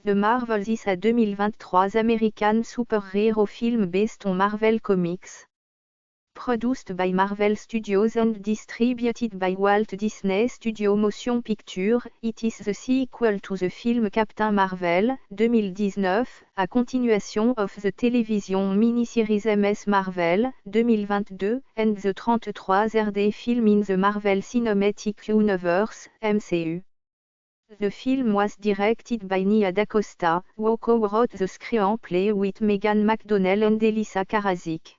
The Marvels is a 2023 American superhero film based on Marvel Comics. Produced by Marvel Studios and distributed by Walt Disney Studio Motion Picture, it is the sequel to the film Captain Marvel, 2019, a continuation of the television miniseries Ms. Marvel, 2022, and the 33rd film in the Marvel Cinematic Universe, MCU. The film was directed by Nia DaCosta, who co-wrote the screenplay with Megan McDonnell and Elissa Karazic.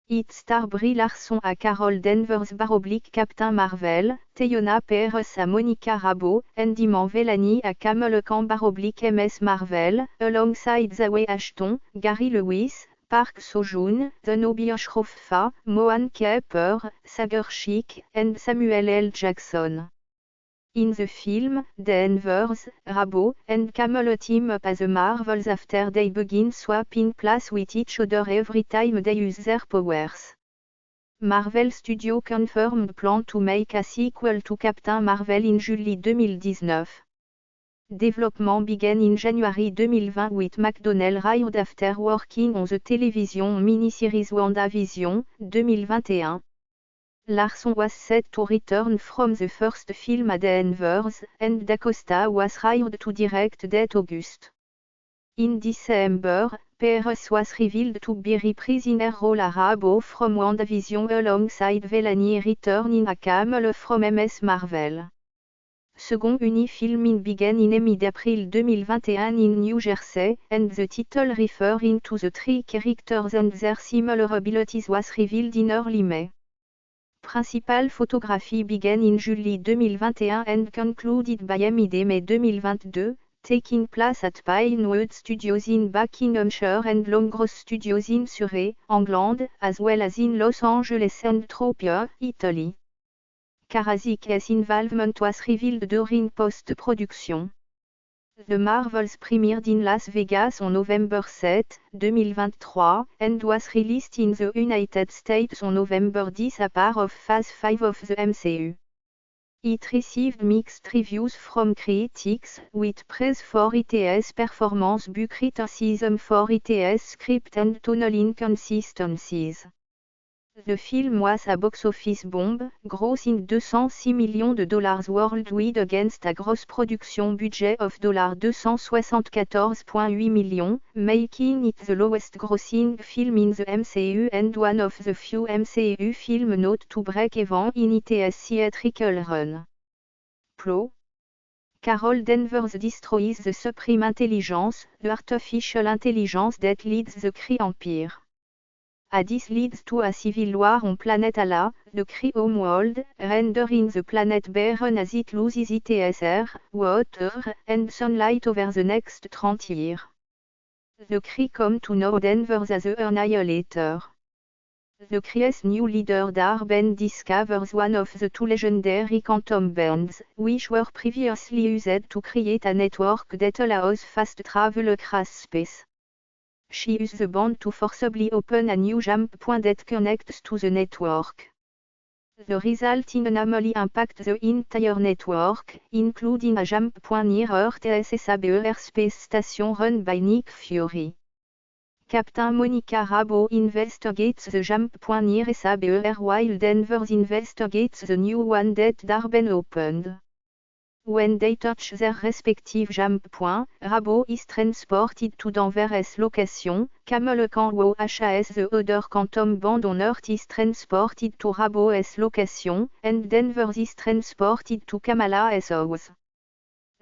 It stars Brie Larson a Carol Danvers / Captain Marvel, Teyonah Parris a Monica Rambeau, and Iman Vellani a Kamala Khan / Ms. Marvel, alongside Zawe Ashton, Gary Lewis, Park Seo-joon, Zenobi Shroff, Mohan Kaper, Sagar Sheikh, and Samuel L. Jackson. In the film, Danvers, Rambeau, and Kamala team up as the Marvels after they begin swapping place with each other every time they use their powers. Marvel Studios confirmed plan to make a sequel to Captain Marvel in July 2019. Development began in January 2020 with McDonnell hired after working on the television miniseries WandaVision, 2021. Larson was set to return from the first film at Danvers, and DaCosta was hired to direct that August. In December, Parris was revealed to be reprising her role as Rambeau from WandaVision alongside Vellani returning as Kamala from Ms. Marvel. Second uni-filming began in mid-April 2021 in New Jersey, and the title referring to the three characters and their similar abilities was revealed in early May. Principal photography began in July 2021 and concluded by mid-May 2022, taking place at Pinewood Studios in Buckinghamshire and Longros Studios in Surrey, England, as well as in Los Angeles and Tropea, Italy. Karazic's involvement was revealed during post-production. The Marvels premiered in Las Vegas on November 7, 2023, and was released in the United States on November 10 as part of Phase 5 of the MCU. It received mixed reviews from critics, with praise for its performance but criticism for its script and tonal inconsistencies. The film was a box office bomb, grossing $206 million worldwide against a gross production budget of $274.8 million, making it the lowest grossing film in the MCU and one of the few MCU films not to break even in its theatrical run. Plot: Carol Danvers destroys the Supreme Intelligence, the artificial intelligence that leads the Kree Empire. This leads to a civil war on planet Ala, the Kree homeworld, rendering the planet barren as it loses its air, water, and sunlight over the next 30 years. The Kree come to know Danvers as the Annihilator. The Kree's new leader Dar-Ben discovers one of the two legendary quantum bonds, which were previously used to create a network that allows fast travel across space. She uses the bond to forcibly open a new jump point that connects to the network. The resulting anomaly impacts the entire network, including a jump point near Earth SSABE airspace station run by Nick Fury. Captain Monica Rambeau investigates the jump point near SSABE while Danvers investigates the new one that Dar-Ben opened. When they touch their respective jump points, Rambeau is transported to Danvers' location, Kamala Khan has the other quantum bond on Earth is transported to Rambeau's location, and Danvers is transported to Kamala's house.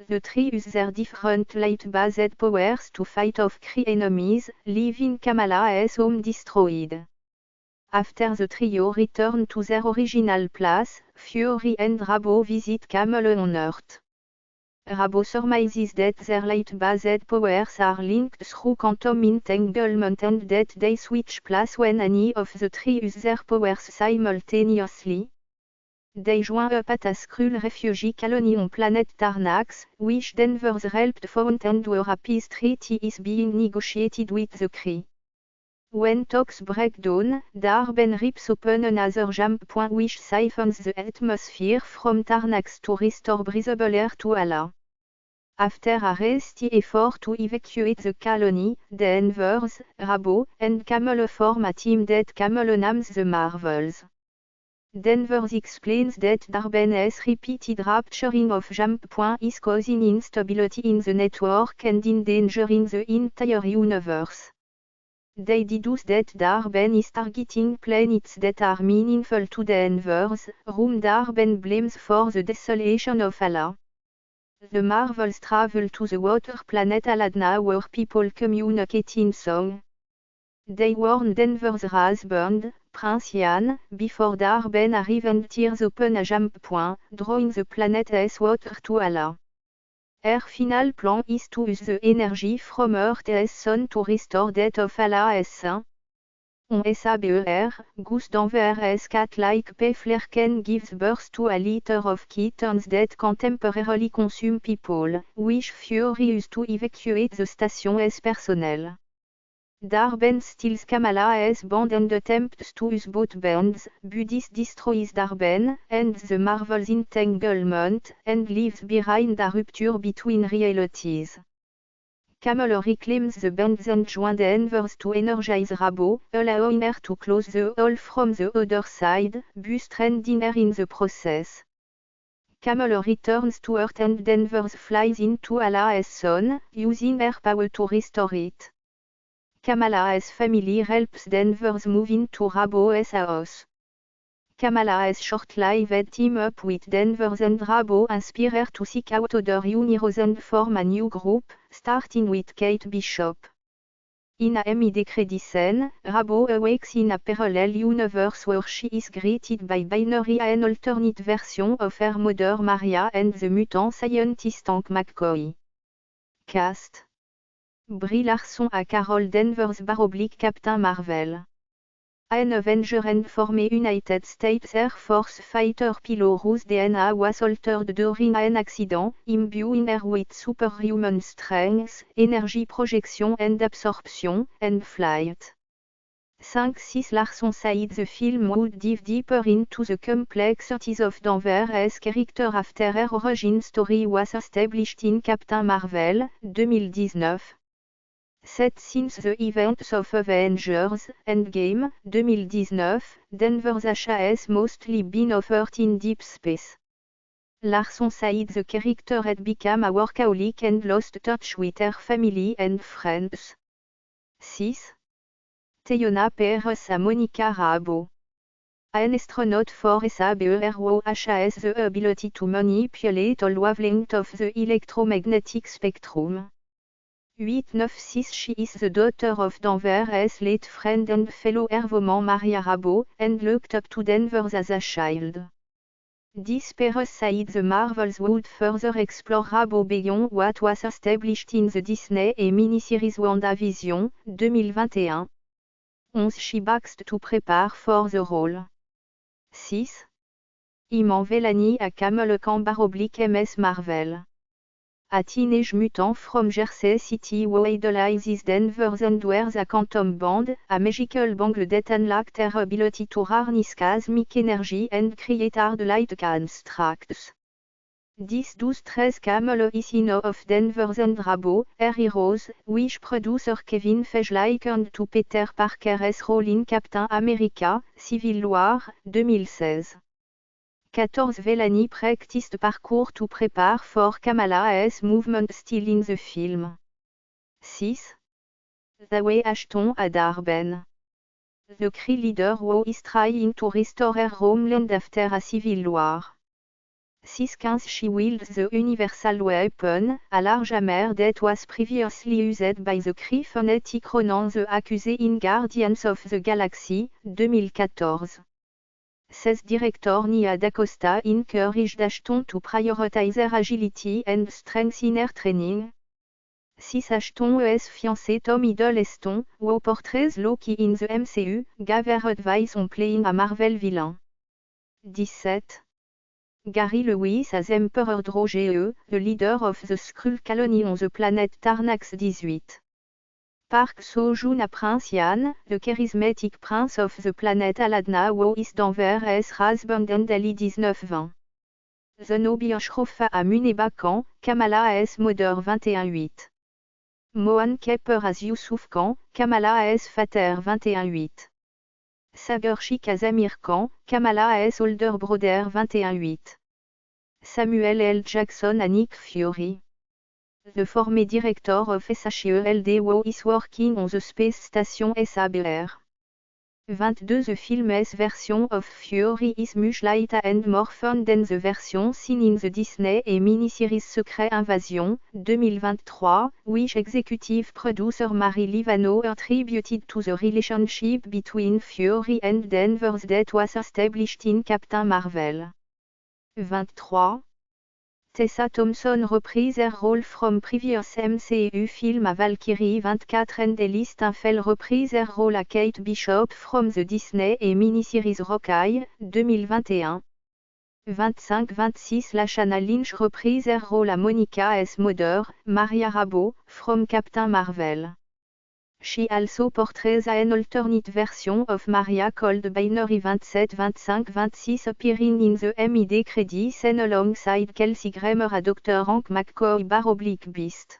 The three use their different light-based powers to fight off Kree enemies, leaving Kamala's home destroyed. After the trio return to their original place, Fury and Rambeau visit Kamala on Earth. Rambeau surmises that their light-based powers are linked through quantum entanglement and that they switch place when any of the three use their powers simultaneously. They join up at a Skrull refugee colony on planet Tarnax, which Danvers helped found and where a peace treaty is being negotiated with the Kree. When talks break down, Dar-Ben rips open another jump point which siphons the atmosphere from Tarnax to restore breathable air to Ala. after arrest effort to evacuate the colony, Danvers, Rabo, and Kamala form a team that Kamala names the Marvels. Danvers explains that Darben's repeated rapturing of jump point is causing instability in the network and endangering the entire universe. They deduce that Darben is targeting planets that are meaningful to Danvers, whom Darben blames for the desolation of Allah. The Marvels travel to the water planet Aladna where people communicate in song. They warn Danvers' husband, Prince Ian, before Darben arrives and tears open a jump point, drawing the planet's water to Allah. Her final plan is to use the energy from Earth's sun to restore that of Allah's sun. On SABER, Goose Danvers' cat-like Peflerken gives birth to a litter of kittens that can temporarily consume people, which Fury uses to evacuate the station's personnel. Darben steals Kamala's band and attempts to use both bands, Budis destroys Darben, and the Marvel's entanglement, and leaves behind a rupture between realities. Kamala reclaims the bands and joins Danvers to energize Rabo, allowing her to close the hole from the other side, Bus stranding her in the process. Kamala returns to Earth and Danvers flies into Allah's sun, using her power to restore it. Kamala's family helps Danvers move into Rabo's house. Kamala's short-lived team-up with Danvers and Rabo inspire her to seek out other heroes and form a new group, starting with Kate Bishop. In a mid-credit scene, Rabo awakes in a parallel universe where she is greeted by Binary, an alternate version of her mother Maria and the mutant scientist Hank McCoy. Cast: Brie Larson à Carol Danvers / Captain Marvel. An Avenger and former United States Air Force fighter pilot whose DNA was altered during an accident, imbuing her with superhuman strength, energy projection and absorption, and flight. 5-6 Larson said the film would dive deeper into the complexities of Danvers' character after her origin story was established in Captain Marvel, 2019. Set since the events of Avengers Endgame, 2019, Danvers has mostly been offered in deep space. Larson said the character had become a workaholic and lost touch with her family and friends. 6. Teyona Perez à Monica Rabo. An astronaut for SABER who has the ability to manipulate all wavelengths of the electromagnetic spectrum. 896 She is the daughter of Danvers' late friend and fellow airwoman Maria Rabo, and looked up to Danvers as a child. This Perez said the Marvels would further explore Rabo beyond what was established in the Disney et miniseries WandaVision, 2021. 11 She baxed to prepare for the role. 6. Iman Vellani à Kamala Khan / MS Marvel. A teenage mutant from Jersey City who idolizes Danvers and wears a quantum band, a magical bangle that unlocked her ability to harness cosmic energy and create hard light constructs. This does trace Kamala is in awe of Danvers and Rabo, her heroes, which producer Kevin Feige likened to Peter Parker's role in Captain America, Civil War, 2016. 14 Vellani practiced parkour to prepare for Kamala's movement still in the film. 6. Zawe Ashton à Darben. The Kree leader who is trying to restore her homeland after a civil war. 6-15 She wields the universal weapon, a large hammer that was previously used by the Kree fanatic Ronan the Accused in Guardians of the Galaxy, 2014. 16 Director Nia DaCosta encouraged Ashton to prioritize her agility and strength in her training. 6 Ashton's fiancé Tom Hiddleston, who portrays Loki in the MCU, gave her advice on playing a Marvel villain. 17. Gary Lewis as Emperor Droge, the leader of the Skrull colony on the planet Tarnax 18. Park Seo-joon à Prince Ian, the charismatic prince of the planet Aladna who is Danvers' husband and ally 19-20. Zenobi Ashrofa à Munebakan, Kamala AS Moder 21-8. Mohan Kepper as Youssouf Khan, Kamala AS Fater 21-8. Sagar Sheikh as Amir Khan, Kamala AS Older Broder 21-8. Samuel L. Jackson à Nick Fury. The former director of SHELD who is working on the space station SABR. 22 The film's version of Fury is much lighter and more fun than the version seen in the Disney et miniseries Secret Invasion, 2023, which executive producer Mary Livano attributed to the relationship between Fury and Danvers that was established in Captain Marvel. 23. Tessa Thompson reprise her role from previous MCU film à Valkyrie 24 and Elise Tinfell reprise her role à Kate Bishop from the Disney et miniseries Hawkeye, 2021. 25-26 Lashana Lynch reprise her role à Monica S. Moder, Maria Rabo, from Captain Marvel. She also portrays an alternate version of Maria called Binary 27-25-26 appearing in the mid credits and alongside Kelsey Grammer à Dr. Hank McCoy /Beast.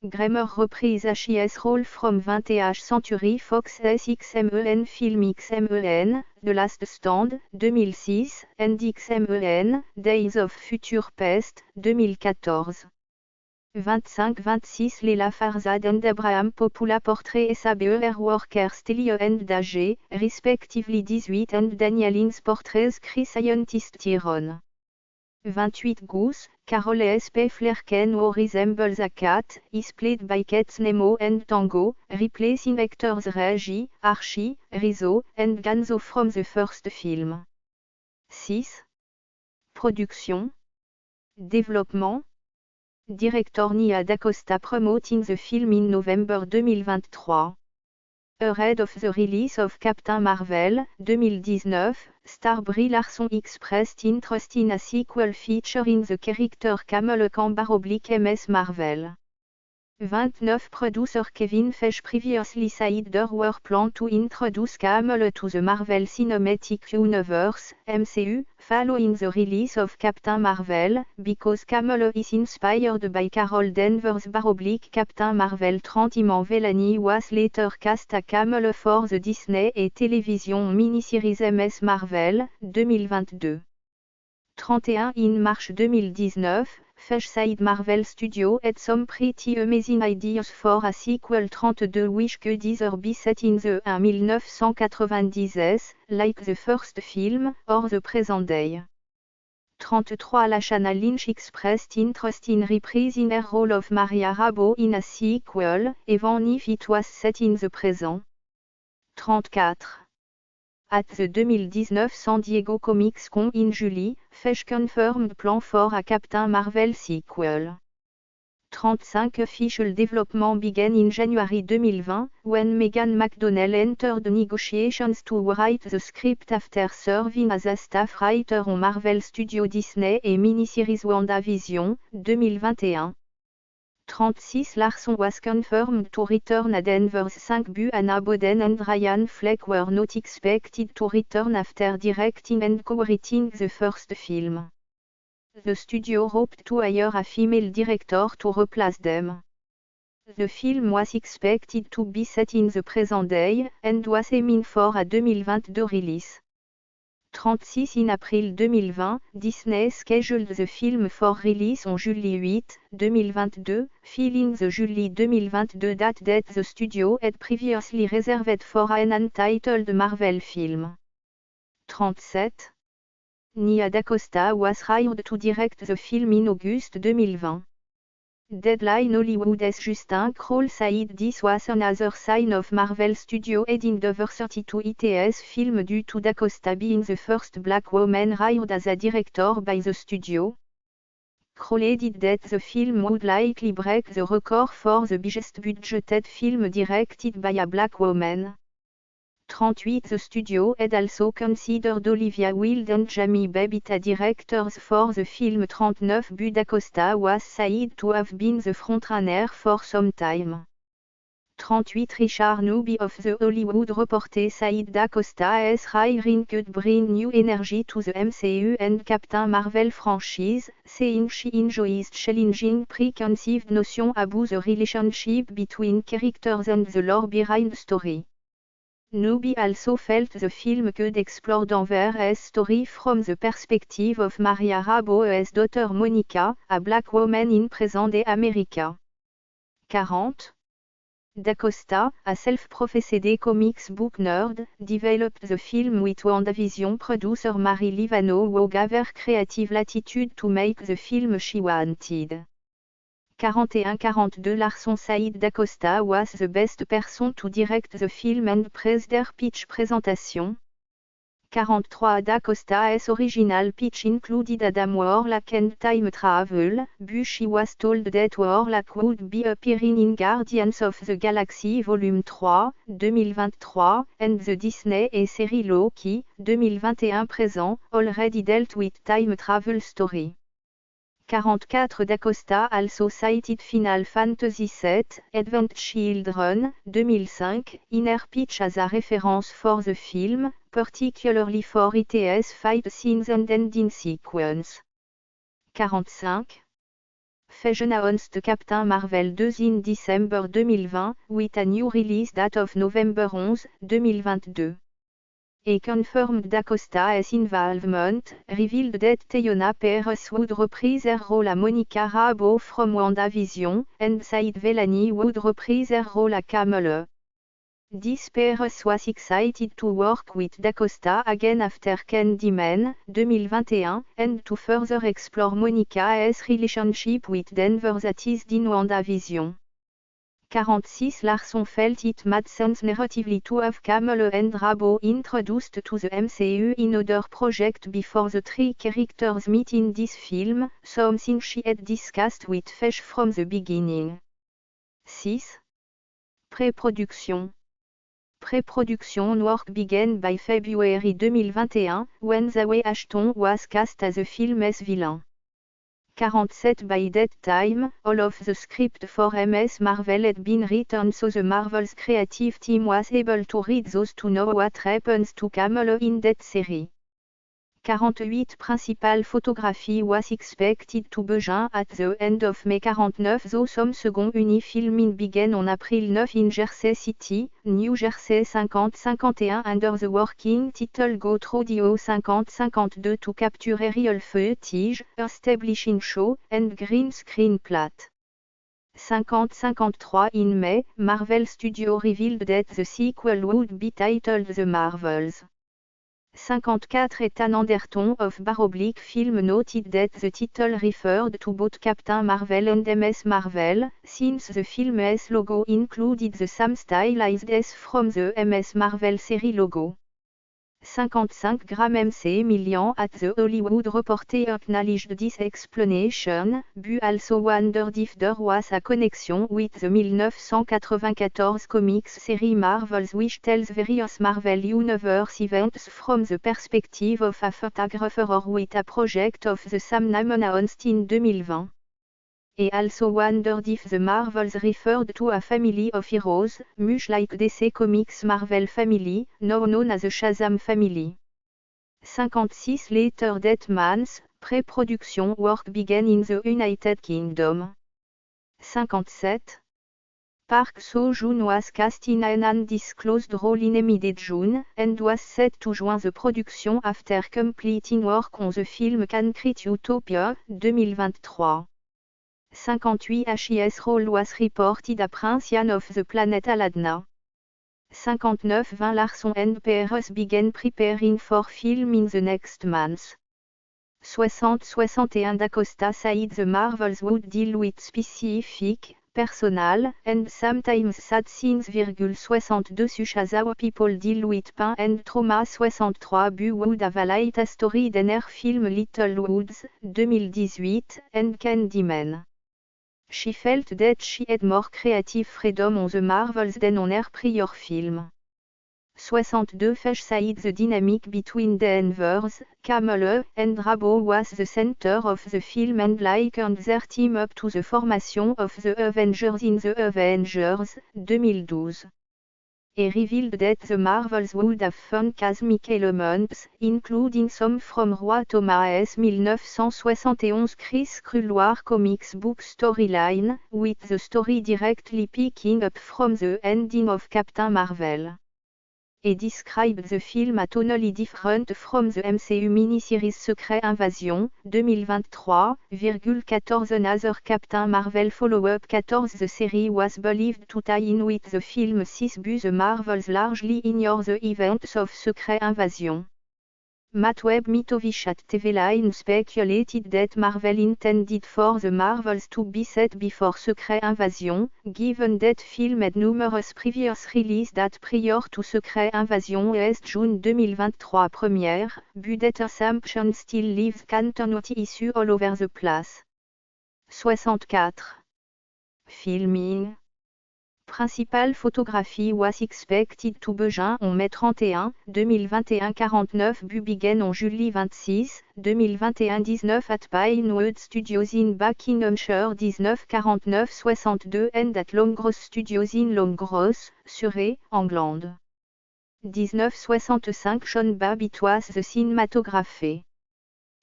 Grammer reprise HIS role from 20th Century Fox XMEN film XMEN, The Last Stand, 2006, and XMEN, Days of Future Past, 2014. 25-26 Leila Farzad and Abraham Popula portray SABER workers Telio and Dage, respectively 18 and Daniel Ings portrays Chris Scientist Tyrone. 28 Goose, Carol S.P. Flerken who resembles a cat, is played by Kate Nemo and Tango, replacing actors Reggie, Archie, Rizzo, and Ganzo from the first film. 6. Production. Développement. Director Nia DaCosta promoting the film in November 2023. Ahead of the release of Captain Marvel, 2019, star Brie Larson expressed interest in a sequel featuring the character Kamala Khan / MS Marvel. 29 Producer Kevin Feige previously said there were plans to introduce Kamala to the Marvel Cinematic Universe, MCU, following the release of Captain Marvel, because Kamala is inspired by Carol Danvers / Captain Marvel. 30 Iman Vellani was later cast as Kamala for the Disney et Television miniseries MS Marvel, 2022. 31 In March 2019, Feige said Marvel Studios had some pretty amazing ideas for a sequel. 32 Which could either be set in the 1990s, like the first film, or the present day. 33 Lashana Lynch expressed interest in reprising her role of Maria Rabo in a sequel, even if it was set in the present. 34. At the 2019 San Diego Comics Con in July, Feige confirmed plan for a Captain Marvel sequel. 35 Official development began in January 2020, when Megan McDonnell entered negotiations to write the script after serving as a staff writer on Marvel Studios Disney et miniseries WandaVision, 2021. 36 Larson was confirmed to return at Denver's 5 Bu Anna Boden and Ryan Fleck were not expected to return after directing and co-writing the first film. The studio hoped to hire a female director to replace them. The film was expected to be set in the present day, and was aiming for a 2022 release. 36 In April 2020, Disney scheduled the film for release on July 8, 2022, filling the July 2022 date that the studio had previously reserved for an untitled Marvel film. 37. Nia DaCosta was hired to direct the film in August 2020. Deadline Hollywood's Justin Kroll said this was another sign of Marvel Studios heading over 32 its film due to DaCosta being the first black woman hired as a director by the studio. Kroll added that the film would likely break the record for the biggest budgeted film directed by a black woman. 38 The studio had also considered Olivia Wilde and Jamie Babbitt as directors for the film. 39 Bu DaCosta was said to have been the frontrunner for some time. 38 Richard Newby of the Hollywood Reporter Said D'Acosta as hiring could bring new energy to the MCU and Captain Marvel franchise, saying she enjoys challenging preconceived notions about the relationship between characters and the lore behind the story. Newby also felt the film could explore Danvers' story from the perspective of Maria Rabo's daughter Monica, a black woman in present-day America. 40. D'Acosta, a self-professed comics book nerd, developed the film with WandaVision producer Mary Livano who gave her creative latitude to make the film she wanted. 41-42 Larson Said D'Acosta was the best person to direct the film and praised their pitch presentation. 43 D'Acosta's original pitch included Adam Warlock and time travel, but she was told that Warlock would be appearing in Guardians of the Galaxy Volume 3, 2023, and the Disney série Loki, 2021 présent, already dealt with time travel story. 44 D'Acosta also cited Final Fantasy VII, Advent Children, 2005, in her pitch as a reference for the film, particularly for its fight scenes and ending sequence. 45. Feige announced Captain Marvel 2 in December 2020, with a new release date of November 11, 2022. Et confirmed D'Acosta's involvement, revealed that Teyonah Parris would reprise her role as Monica Rambeau from WandaVision, and Said Vellani would reprise her role as Kamala. This Parris was excited to work with D'Acosta again after Candyman, 2021, and to further explore Monica's relationship with Denver that is in WandaVision. 46 Larson felt it made sense narratively to have Kamala and Rambeau introduced to the MCU in other projects before the three characters meet in this film, something she had discussed with Feige from the beginning. 6. Pré-production. Pre-production work began by February 2021, when Zawe Ashton was cast as the film's villain. 47 By that time, all of the script for Ms. Marvel had been written so the Marvel's creative team was able to read those to know what happens to Kamala in that series. 48 Principal photography was expected to begin at the end of May. 49 Though some second uni-filming began on April 9 in Jersey City, New Jersey. 50-51 Under the working title Go Through Dio. 50-52 to capture aerial footage, establishing show, and green screen plot. 50-53 In May, Marvel Studios revealed that the sequel would be titled The Marvels. 54 Ethan Anderton of Baroblique Film noted that the title referred to both Captain Marvel and Ms. Marvel, since the film's logo included the same stylized S from the Ms. Marvel series logo. 55 Graham MC Millian at the Hollywood Reporter acknowledged this explanation, but also wondered if there was a connection with the 1994 comics series Marvels which tells various Marvel Universe events from the perspective of a photographer or with a project of the same name announced in 2020. Et also wondered if the Marvels referred to a family of heroes, much like DC Comics Marvel Family, now known as the Shazam Family. 56 Later that month, pre-production work began in the United Kingdom. 57. Park Seo-joon was cast in an undisclosed role in mid-June, and was set to join the production after completing work on the film Concrete Utopia, 2023. 58 HIS role was reported a Prince Yan of the planet Aladna. 59-20 Larson and Parris began preparing for film in the next month. 60-61 D'Acosta said the Marvels would deal with specific, personal, and sometimes sad scenes. 62 such as how people deal with pain and trauma. 63 but would have a light story than her film Little Woods, 2018, and Candyman. She felt that she had more creative freedom on the Marvels than on her prior film. 62 Fish Side. The dynamic between the Envers, Kamala, and Rabo was the center of the film and likened their team up to the formation of the Avengers in the Avengers, 2012. Et revealed that the Marvels would have fun cosmic elements, including some from Roy Thomas' 1971 Chris Cruloir comics book storyline, with the story directly picking up from the ending of Captain Marvel. Et described the film as tonally different from the MCU miniseries Secret Invasion, 2023, 14 Another Captain Marvel follow-up 14 The series was believed to tie in with the film 6 but the Marvels largely ignore the events of Secret Invasion. Matt Webb Mitovich at TV Line speculated that Marvel intended for the Marvels to be set before Secret Invasion, given that film had numerous previous release dates prior to Secret Invasion est June 2023 première, but that assumption still leaves continuity issue all over the place. 64. Filming. Principale photographie was expected to begin on mai 31, 2021 49 but began on juillet 26, 2021 19 at Pinewood Studios in Buckinghamshire 19 49 62 and at Longros Studios in Longros, Surrey, England. 1965 Sean Babbitt was the cinematographer.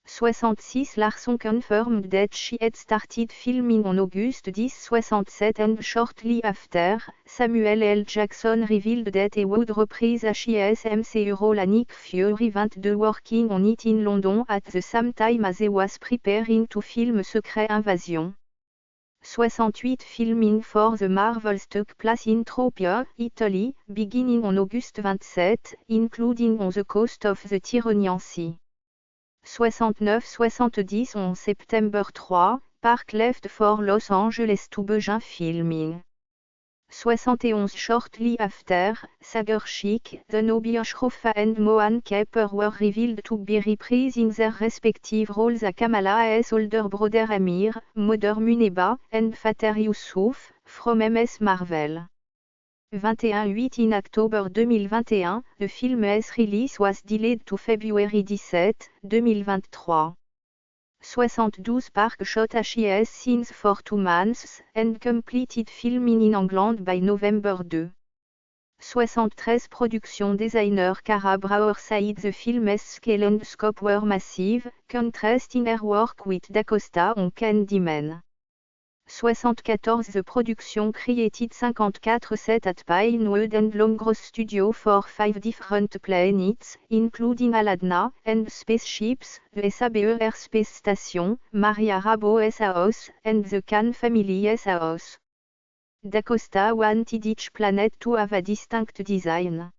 66 Larson confirmed that she had started filming on August 10 67 and shortly after, Samuel L. Jackson revealed that he would reprise his MCU role as Nick Fury 22 working on it in London at the same time as he was preparing to film Secret Invasion. 68 Filming for the Marvels took place in Tropea, Italy, beginning on August 27, including on the coast of the Tyrrhenian Sea. 69-70 on September 3, Park left for Los Angeles to begin filming. 71 Shortly after, Sagar Chick, Zenobia Shrofa and Mohan Kaper were revealed to be reprising their respective roles as Kamala's older brother Amir, Mother Muneba, and Father Yusuf, from MS Marvel. 21-8 In October 2021, the film's release was delayed to February 17, 2023. 72 Park shot his scenes for 2 months, and completed filming in England by November 2. 73 Production designer Cara Brauer said the film's scale and scope were massive, contrasting her work with DaCosta on Candyman. 74 The production created 54 sets at Pinewood and Longros Studio for 5 different planets, including Aladna, and spaceships, the SABE Air Space Station, Maria Rabo's house, and the Khan family's house. DaCosta wanted each planet to have a distinct design.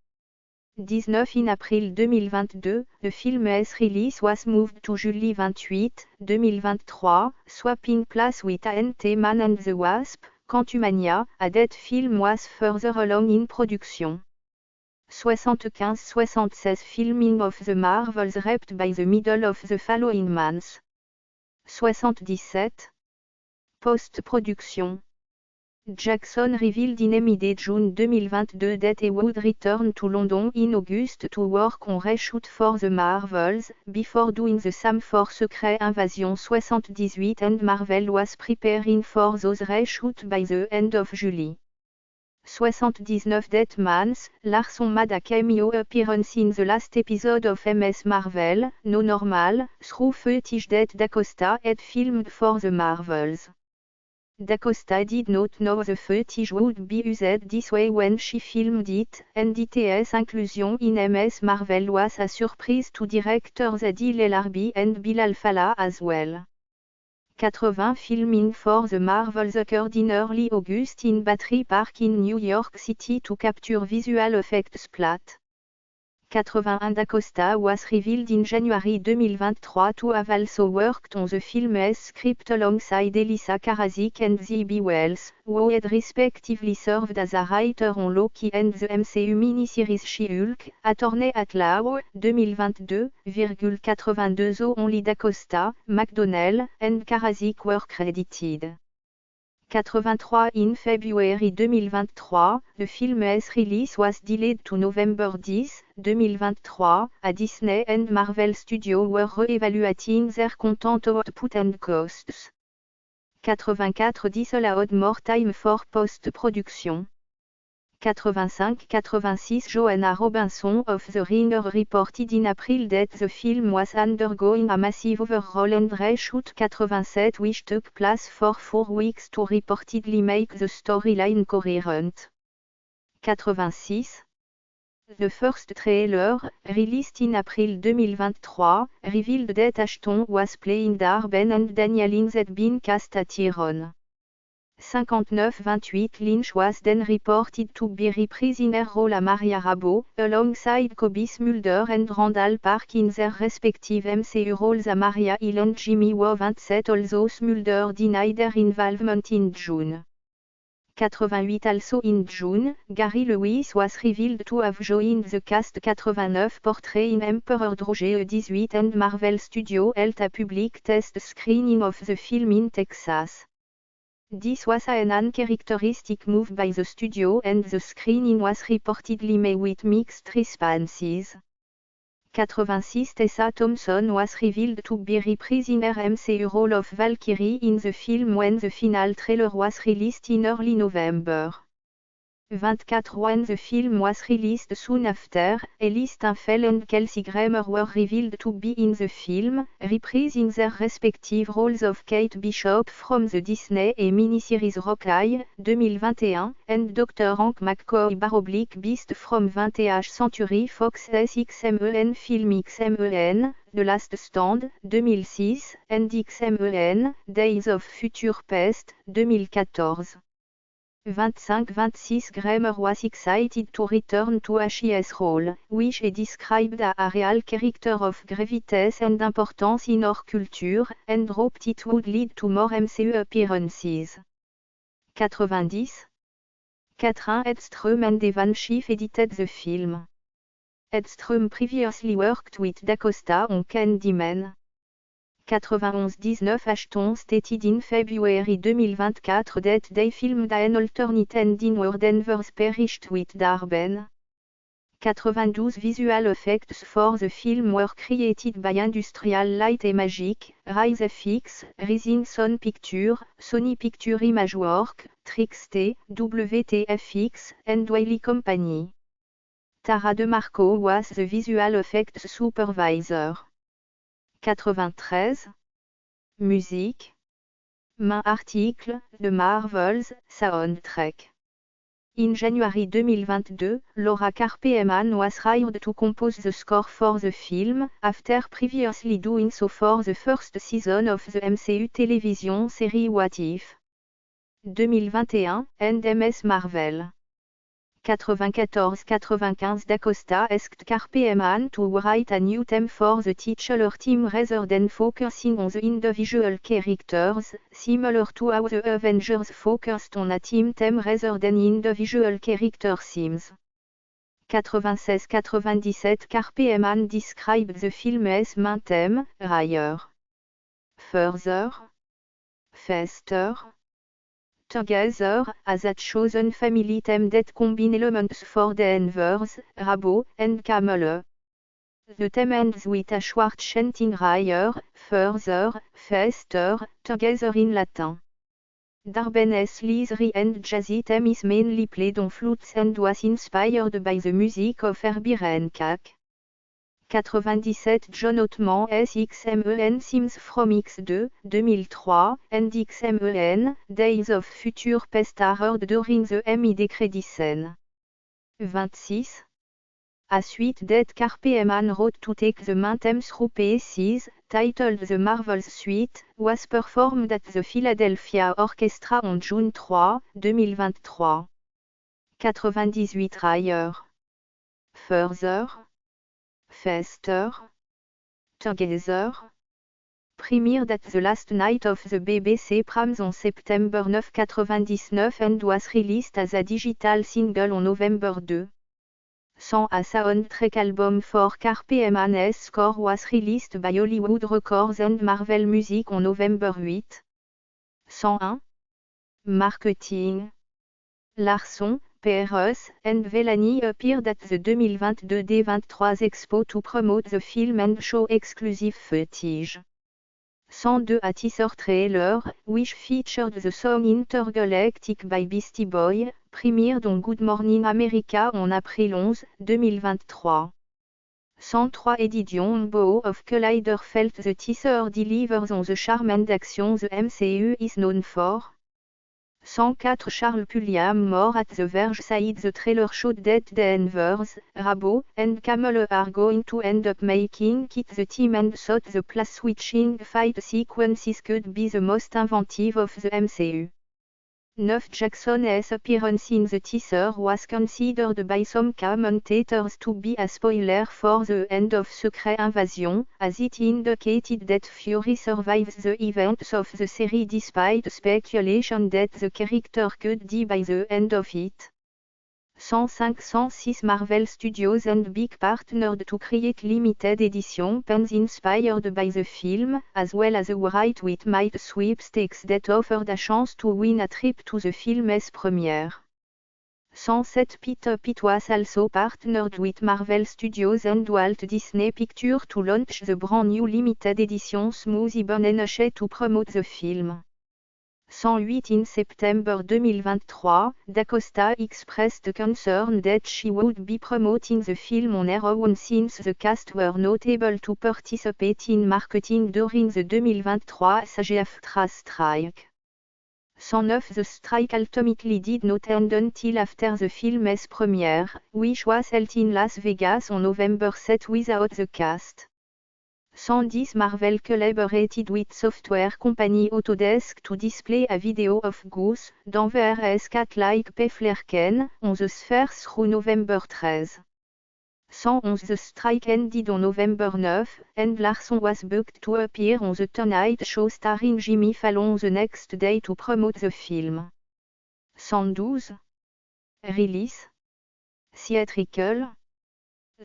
19 In April 2022, the film's release was moved to Juillet 28, 2023, swapping place with Ant-Man and the Wasp, Quantumania, a that film was further along in production. 75-76 Filming of the Marvels wrapped by the middle of the following months. 77 Post-production. Jackson revealed in mid-June 2022 that he would return to London in August to work on reshoot for the Marvels, before doing the same for Secret Invasion 78 and Marvel was preparing for those reshoots by the end of July. 79 That month, Larson made a cameo appearance in the last episode of MS Marvel, No Normal, through footage that DaCosta had filmed for the Marvels. DaCosta did not know the footage would be used this way when she filmed it, and its inclusion in MS Marvel was a surprise to directors Adil El Arbi and Bilal Fallah as well. 80 Filming for the Marvels occurred in early August in Battery Park in New York City to capture visual effects splat. 81 DaCosta was revealed in January 2023 to have also worked on the film's script alongside Elissa Karazik and Z.B. Wells, who had respectively served as a writer on Loki and the MCU miniseries She-Hulk, Attorney at Law, 2022,82 Only DaCosta, McDonnell, and Karazik were credited. 83 In February 2023, the film's release was delayed to November 10, 2023, a Disney and Marvel Studios were re-evaluating their content output and costs. 84 Disallowed more time for post-production. 85-86 Joanna Robinson of The Ringer reported in April that the film was undergoing a massive overhaul and reshoot. 87 which took place for 4 weeks to reportedly make the storyline coherent. 86 The first trailer, released in April 2023, revealed that Ashton was playing Darben and Daniel Lynch had been cast at Tyrone. 59-28 Lynch was then reported to be reprising her role as Maria Rabo, alongside Cobie Mulder and Randall Park in their respective MCU roles as Maria Hill and Jimmy Woo. 27 although Mulder denied her involvement in June. 88 Also in June, Gary Lewis was revealed to have joined the cast. 89 Portraying Emperor Droege 18 and Marvel Studios held a public test screening of the film in Texas. This was an uncharacteristic move by the studio and the screening was reportedly met with mixed responses. 86 Tessa Thompson was revealed to be reprising her MCU role of Valkyrie in the film when the final trailer was released in early November. 24 When the film was released soon after, Ellie Steinfeld and Kelsey Grammer were revealed to be in the film, reprising their respective roles of Kate Bishop from the Disney miniseries Rockeye, 2021, and Dr. Hank McCoy /Beast from 20th Century Fox XMEN film XMEN, The Last Stand, 2006, and XMEN, Days of Future Past, 2014. 25-26 Grammer was excited to return to his role, which he described as a real character of gravitas and importance in our culture, and hoped it would lead to more MCU appearances. 90 Katrin Edström and Evan Schiff edited the film. Edström previously worked with DaCosta on Candyman. 91-19 Ashton stated in February 2024 that they filmed an alternate ending where Danvers perished with Darben. 92 Visual effects for the film were created by Industrial Light and Magic, Rise FX, Rising Sun Pictures, Sony Pictures Imageworks, Trixte, WTFX, and Wiley Company. Tara DeMarco was the visual effects supervisor. 93 Musique. Main article, The Marvels, soundtrack. In January 2022, Laura Carpeman was hired to compose the score for the film, after previously doing so for the first season of the MCU television series What If? 2021, and Ms. Marvel. 94-95 DaCosta asked Carpeman to write a new theme for the titular theme rather than focusing on the individual characters, similar to how the Avengers focused on a team theme rather than individual character themes. 96-97 Carpeman described the film as main theme, higher, further, faster, together, as a chosen family theme that combine elements for Danvers, Rabo, and Kamala. The theme ends with a short chanting higher, further, faster, together in Latin. Darben's leathery and jazzy theme is mainly played on flutes and was inspired by the music of Herbie Hancock. 97 John Ottman XMEN Sims from X2, 2003, and XMEN, Days of Future Past are heard during the mid credit scene. 26 A suite that Carpeman wrote to take the main theme through pieces, titled The Marvels Suite, was performed at the Philadelphia Orchestra on June 3, 2023. 98 Higher, Further, Faster, Together. Premiered at the last night of the BBC Prams on September 9 99 and was released as a digital single on November 2. 100 A soundtrack album for Carpeman's score was released by Hollywood Records and Marvel Music on November 8. 101 Marketing. Larsson, Peres, and Vellani appeared at the 2022 D23 Expo to promote the film and show exclusive footage. 102 A teaser trailer, which featured the song Intergalactic by Beastie Boys, premiered on Good Morning America en avril 11, 2023. 103 Eddie Dion of Collider felt the teaser delivers on the charm and action the MCU is known for. 104 Charles Pulliam more at the Verge said the trailer showed that Danvers, Rabo, and Kamala are going to end up making it the team and thought the place-switching fight sequences could be the most inventive of the MCU. 9 Jackson's appearance in the teaser was considered by some commentators to be a spoiler for the end of Secret Invasion, as it indicated that Fury survives the events of the series despite speculation that the character could die by the end of it. 105-106 Marvel Studios and Big partnered to create limited edition pens inspired by the film, as well as a Right with Might sweepstakes that offered a chance to win a trip to the film's premiere. 107 Pitt was also partnered with Marvel Studios and Walt Disney Pictures to launch the brand new limited edition Smoothie Bun to promote the film. 108 In September 2023, DaCosta expressed concern that she would be promoting the film on her own since the cast were not able to participate in marketing during the 2023 SAG-AFTRA strike. 109 The strike ultimately did not end until after the film's premiere, which was held in Las Vegas on November 7 without the cast. 110 Marvel collaborated with software company Autodesk to display a video of Goose, Danvers' cat-like Peflerken, on the Sphere through November 13. 111 The strike ended on November 9, and Larsson was booked to appear on The Tonight Show starring Jimmy Fallon the next day to promote the film. 112 Release Theatrical.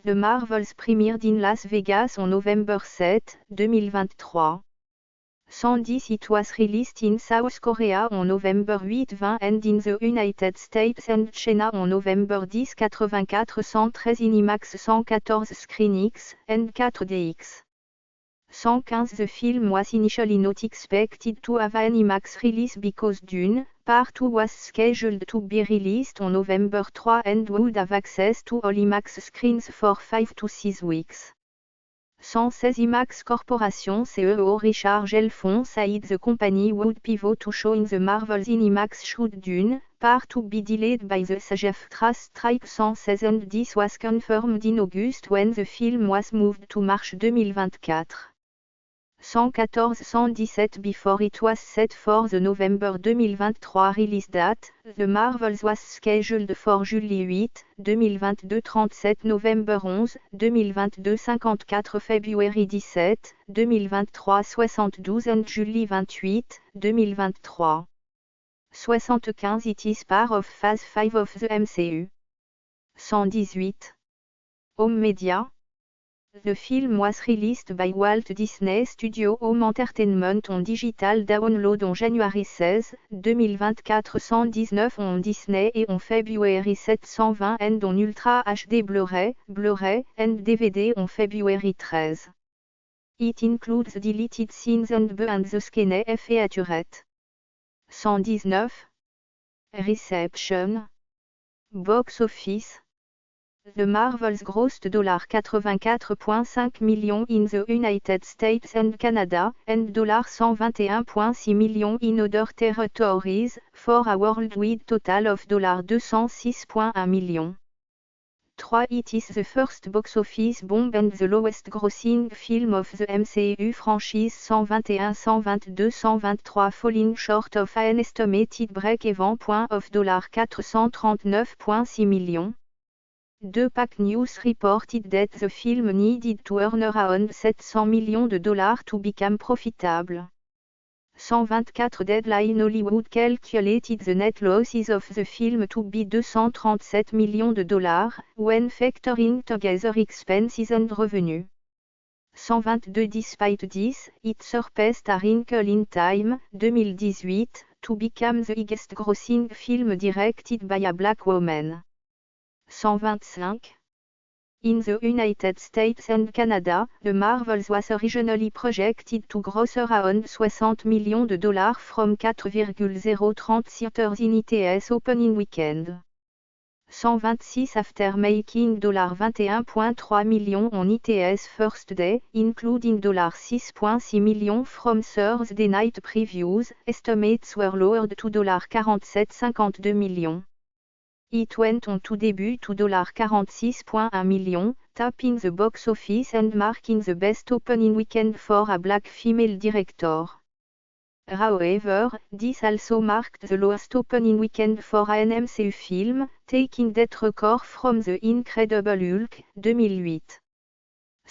The Marvels premiered in Las Vegas on November 7, 2023. 110 It was released in South Korea on November 8-20 and in the United States and China on November 10-84 113 in IMAX 114 ScreenX and 4DX. 115 The film was initially not expected to have an IMAX release because Dune, Part 2 was scheduled to be released on November 3 and would have access to all IMAX screens for 5 to 6 weeks. 116 IMAX Corporation CEO Richard Gelfond said the company would pivot to showing the Marvels in IMAX should Dune, Part 2 be delayed by the SAG-AFTRA strike. 116 and this was confirmed in August when the film was moved to March 2024. 114-117 Before it was set for the November 2023 release date, The Marvels was scheduled for July 8, 2022 37 November 11, 2022 54 February 17, 2023 72 and July 28, 2023. 75 It is part of Phase 5 of the MCU. 118 Home Media. The film was released by Walt Disney Studio Home Entertainment on digital download on January 16, 2024 119 on Disney et on February 7 120 and on Ultra HD Blu-ray and DVD on February 13. It includes deleted scenes and behind the scenes featurettes. 119 Reception. Box Office. The Marvels grossed $84.5 million in the United States and Canada, and $121.6 million in other territories, for a worldwide total of $206.1 million. 3. It is the first box office bomb and the lowest grossing film of the MCU franchise 121, 122, 123 falling short of an estimated break-even point of $439.6 million. 2. Pack News reported that the film needed to earn around $700 million to become profitable. 124 Deadline Hollywood calculated the net losses of the film to be $237 million when factoring together expenses and revenue. 122 Despite this, it surpassed A Wrinkle in Time, 2018, to become the highest grossing film directed by a black woman. 125. In the United States and Canada, The Marvels was originally projected to gross around $60 million from 4,030 theaters in its opening weekend. 126 after making $21.3 million on its first day, including $6.6 million from Thursday night previews, estimates were lowered to $47.52 million. It went on to debut to $46.1 million, topping the box office and marking the best opening weekend for a black female director. However, this also marked the lowest opening weekend for an MCU film, taking that record from The Incredible Hulk, 2008.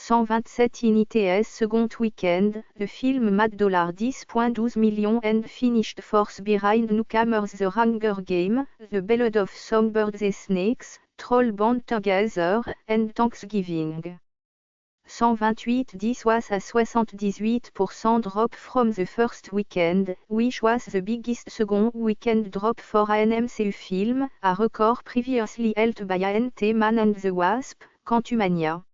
127 in its second weekend, the film made $10.12 million and finished fourth behind newcomers The Hunger Games, The Ballad of Songbirds and Snakes, Troll Band Together, and Thanksgiving. 128 This was a 78% drop from the first weekend, which was the biggest second weekend drop for an MCU film, a record previously held by Ant-Man and the Wasp, Quantumania.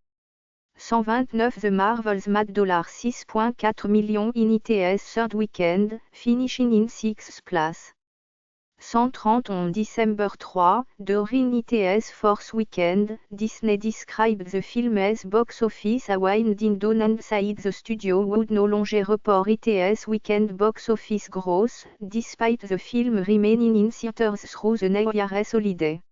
129 The Marvels made $6.4 million in its third weekend, finishing in sixth place. 130 On December 3, during its fourth weekend, Disney described the film as box office a winding down and said the studio would no longer report its weekend box office gross, despite the film remaining in theaters through the New Year's holiday.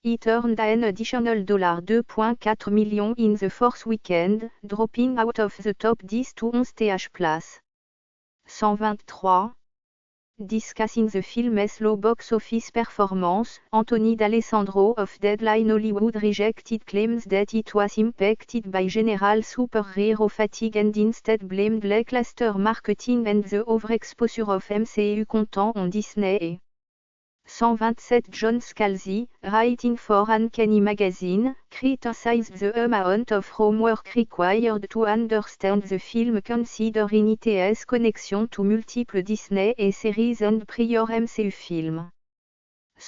It earned an additional $2.4 million in the fourth weekend, dropping out of the top 10 to 11th place. 123. Discussing the film's low box office performance, Anthony D'Alessandro of Deadline Hollywood rejected claims that it was impacted by general superhero fatigue and instead blamed lackluster marketing and the overexposure of MCU content on Disney. 127 John Scalzi, writing for Uncanny Magazine, criticized the amount of homework required to understand the film considering its connection to multiple Disney series and prior MCU films.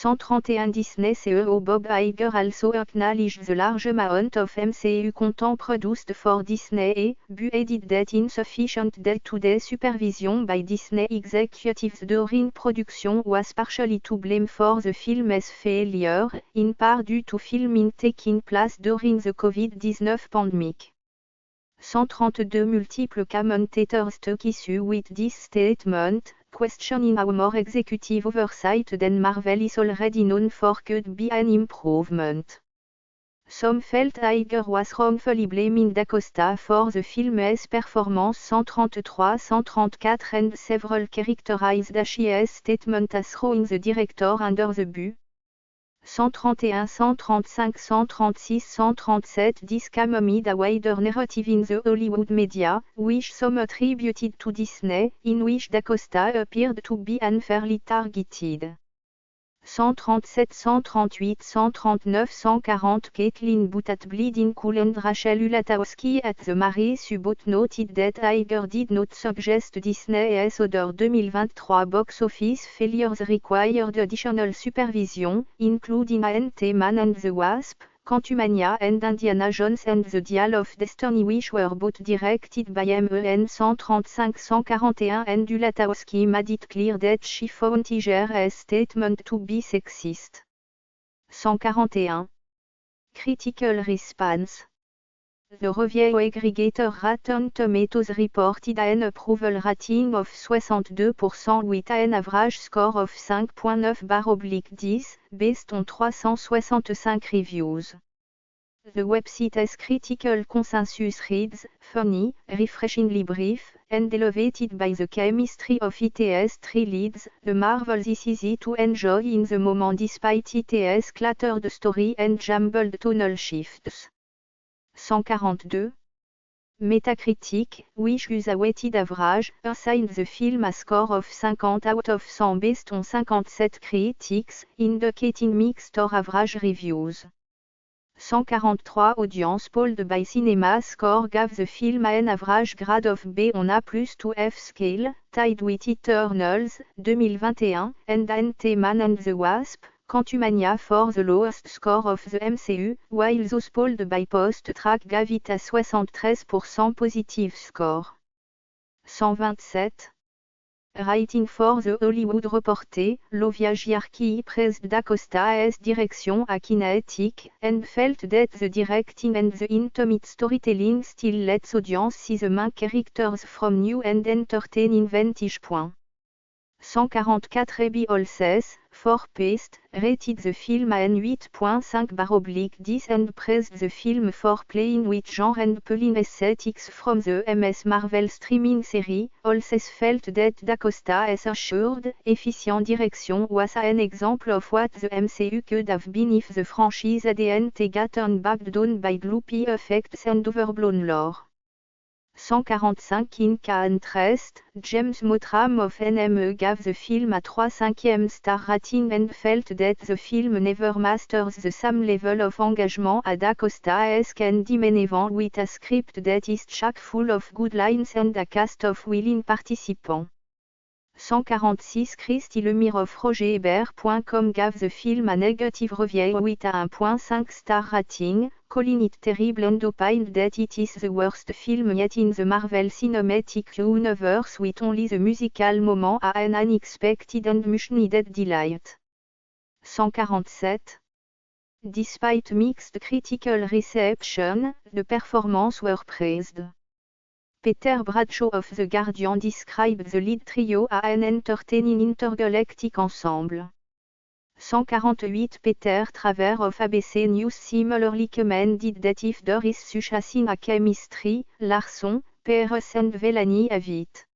131 Disney CEO Bob Iger also acknowledged the large amount of MCU content produced for Disney, but added that insufficient day-to-day supervision by Disney executives during production was partially to blame for the film's failure, in part due to filming taking place during the COVID-19 pandemic. 132 Multiple commentators took issue with this statement, questioning how more executive oversight than Marvel is already known for could be an improvement. Some felt Iger was wrongfully blaming DaCosta for the film's performance. 133-134 and several characterized his statement as throwing the director under the bus. 131-135-136-137 This came amid a wider narrative in the Hollywood media, which some attributed to Disney, in which DaCosta appeared to be unfairly targeted. 137-138-139-140 Caitlin Booth at Bleeding Cool and Rachel Ulatowski at the Mary Sue both noted that Iger did not suggest Disney's other 2023 box office failures required additional supervision, including Ant-Man and the Wasp, Quantumania and Indiana Jones and the Dial of Destiny, which were both directed by MEN 135-141 and Ulatowski made it clear that she found Iger's statement to be sexist. 141. Critical response. The review aggregator Rotten Tomatoes reported an approval rating of 62% with an average score of 5.9/10, based on 365 reviews. The website's critical consensus reads, funny, refreshingly brief, and elevated by the chemistry of its three leads. The Marvels is easy to enjoy in the moment despite its cluttered story and jumbled tonal shifts. 142. Metacritic, which gives a weighted average, assigned the film a score of 50 out of 100 based on 57 critics, indicating mixed or average reviews. 143 audience polled by Cinema Score gave the film an average grade of B on A+2F scale, tied with Eternals, 2021, and Ant-Man and the Wasp, Quantumania for the lowest score of the MCU, while those polled by Post-Track gave it a 73% positive score. 127. Writing for the Hollywood Reporter, Lovia Giarchi praised Da Costa's direction a kinetic, and felt that the directing and the intimate storytelling still lets audience see the main characters from new and entertaining vantage point. 144 Abby Holses, for Paste, rated the film an 8.5/10 and praised the film for playing with genre and pulling aesthetics from the MS Marvel streaming series. Holses felt that Da Costa's assured, efficient direction was an example of what the MCU could have been if the franchise hadn't gotten bogged down by gloopy effects and overblown lore. 145 In Interest, James Mottram of NME gave the film a 3/5 star rating and felt that the film never masters the same level of engagement as Da Costa's Candyman with a script that is chock full of good lines and a cast of willing participants. 146 Christy Lemire of RogerEbert.com gave the film a negative review with a 1.5 star rating, calling it terrible and opined that it is the worst film yet in the Marvel Cinematic Universe with only the musical moment an unexpected and much needed delight. 147. Despite mixed critical reception, the performances were praised. Peter Bradshaw of The Guardian described the lead trio as an entertaining intergalactic ensemble. 148 Peter Travers of ABC News similarly commended that if there is such a thing as chemistry, Larson, Peres and Vellani have it.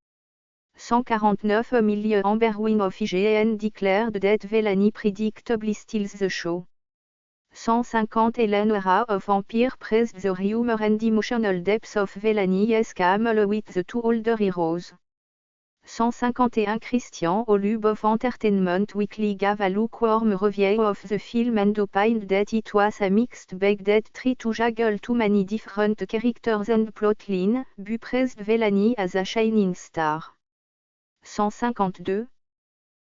149 Amelia Amberwing of IGN declared that Vellani predictably steals the show. 150 Ellen O'Hara of Empire praised the humor and emotional depth of Vellani's camel with the two older heroes. 151 Christian Holub of Entertainment Weekly gave a lukewarm review of the film and opined that it was a mixed bag that tried to juggle too many different characters and plotlines, but praised Vellani as a shining star. 152